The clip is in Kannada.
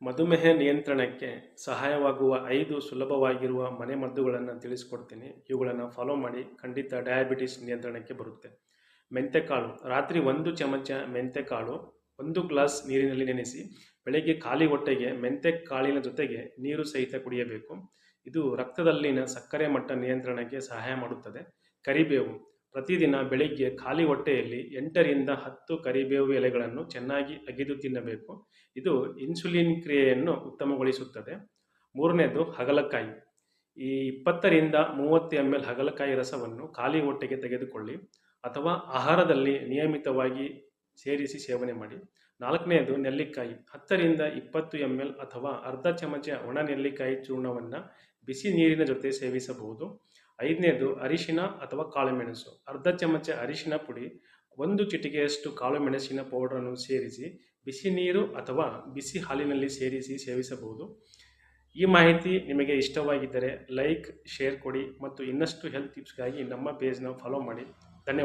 ಮಧುಮೇಹ ನಿಯಂತ್ರಣಕ್ಕೆ ಸಹಾಯವಾಗುವ 5 ಸುಲಭವಾಗಿರುವ ಮನೆಮದ್ದುಗಳನ್ನು ತಿಳಿಸ್ಕೊಡ್ತೀನಿ. ಇವುಗಳನ್ನು ಫಾಲೋ ಮಾಡಿ ಖಂಡಿತ ಡಯಾಬಿಟಿಸ್ ನಿಯಂತ್ರಣಕ್ಕೆ ಬರುತ್ತೆ. ಮೆಂತೆಕಾಳು ರಾತ್ರಿ 1 ಚಮಚ ಮೆಂತೆಕಾಳು 1 ಗ್ಲಾಸ್ ನೀರಿನಲ್ಲಿ ನೆನೆಸಿ ಬೆಳಗ್ಗೆ ಖಾಲಿ ಹೊಟ್ಟೆಗೆ ಮೆಂತೆಕಾಳಿನ ಜೊತೆಗೆ ನೀರು ಸಹಿತ ಕುಡಿಯಬೇಕು. ಇದು ರಕ್ತದಲ್ಲಿನ ಸಕ್ಕರೆ ಮಟ್ಟ ನಿಯಂತ್ರಣಕ್ಕೆ ಸಹಾಯ ಮಾಡುತ್ತದೆ. ಕರಿಬೇವು ಪ್ರತಿದಿನ ಬೆಳಿಗ್ಗೆ ಖಾಲಿ ಹೊಟ್ಟೆಯಲ್ಲಿ 8ರಿಂದ 10 ಕರಿಬೇವು ಎಲೆಗಳನ್ನು ಚೆನ್ನಾಗಿ ಅಗಿದು ತಿನ್ನಬೇಕು. ಇದು ಇನ್ಸುಲಿನ್ ಕ್ರಿಯೆಯನ್ನು ಉತ್ತಮಗೊಳಿಸುತ್ತದೆ. ಮೂರನೇದು ಹಾಗಲಕಾಯಿ. ಈ 20ರಿಂದ 30 ml ಹಾಗಲಕಾಯಿ ರಸವನ್ನು ಖಾಲಿ ಹೊಟ್ಟೆಗೆ ತೆಗೆದುಕೊಳ್ಳಿ ಅಥವಾ ಆಹಾರದಲ್ಲಿ ನಿಯಮಿತವಾಗಿ ಸೇರಿಸಿ ಸೇವನೆ ಮಾಡಿ. ನಾಲ್ಕನೆಯದು ನೆಲ್ಲಿಕಾಯಿ. 10ರಿಂದ 20 ml ಅಥವಾ ಅರ್ಧ ಚಮಚ ಒಣ ನೆಲ್ಲಿಕಾಯಿ ಚೂರ್ಣವನ್ನು ಬಿಸಿ ನೀರಿನ ಜೊತೆ ಸೇವಿಸಬಹುದು. ಐದನೇದು ಅರಿಶಿನ ಅಥವಾ ಕಾಳುಮೆಣಸು. ಅರ್ಧ ಚಮಚ ಅರಿಶಿನ ಪುಡಿ 1 ಚಿಟಿಕೆಯಷ್ಟು ಕಾಳುಮೆಣಸಿನ ಪೌಡರನ್ನು ಸೇರಿಸಿ ಬಿಸಿ ನೀರು ಅಥವಾ ಬಿಸಿ ಹಾಲಿನಲ್ಲಿ ಸೇರಿಸಿ ಸೇವಿಸಬಹುದು. ಈ ಮಾಹಿತಿ ನಿಮಗೆ ಇಷ್ಟವಾಗಿದ್ದರೆ ಲೈಕ್, ಶೇರ್ ಕೊಡಿ ಮತ್ತು ಇನ್ನಷ್ಟು ಹೆಲ್ತ್ ಟಿಪ್ಸ್ಗಾಗಿ ನಮ್ಮ ಪೇಜ್ನ ಫಾಲೋ ಮಾಡಿ. ಧನ್ಯವಾದ.